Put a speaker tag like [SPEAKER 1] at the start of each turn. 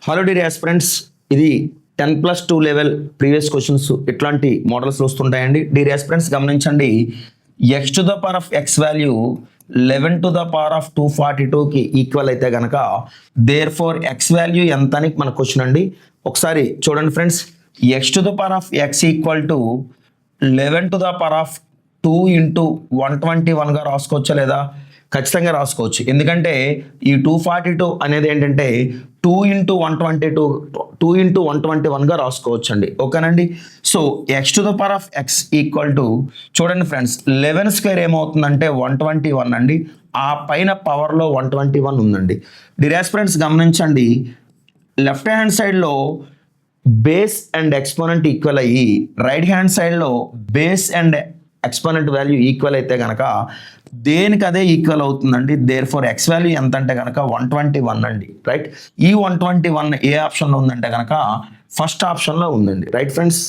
[SPEAKER 1] Hello dear aspirants, ఇది 10+2 level previous questions ఇట్లాంటి models వస్తుంటాయండి. డియర్ ఆస్పిరెంట్స్ గమనించండి, x to the power of x value 11 to the power of 242కి equal అయితే కనుక దేర్ ఫోర్ x వాల్యూ ఎంత అని మన క్వశ్చన్ అండి. ఒకసారి చూడండి friends, x to the power of x equal to 11 to the power of 2 into 121గా రాసుకోవచ్చా లేదా? ఖచ్చితంగా రాసుకోవచ్చు. ఎందుకంటే ఈ 242 అనేది ఏంటంటే 2 ఇంటూ 121గా రాసుకోవచ్చు అండి. ఓకేనండి. So X to the power of X equal to, చూడండి ఫ్రెండ్స్, 11 స్క్వేర్ ఏమవుతుందంటే 121 అండి. ఆ పైన పవర్లో 121 ఉందండి. డియర్ ఆస్పిరెంట్స్ గమనించండి, లెఫ్ట్ హ్యాండ్ సైడ్లో బేస్ అండ్ ఎక్స్పోనెంట్ ఈక్వల్ అయ్యి రైట్ హ్యాండ్ సైడ్లో base and exponent value equal అయితే కనుక దేనికి అదే ఈక్వల్ అవుతుందండి. దేర్ ఫోర్ ఎక్స్ వాల్యూ ఎంత అంటే కనుక 121 అండి. రైట్, ఈ 121 ఏ ఆప్షన్లో ఉందంటే కనుక ఫస్ట్ ఆప్షన్లో ఉందండి. Right friends.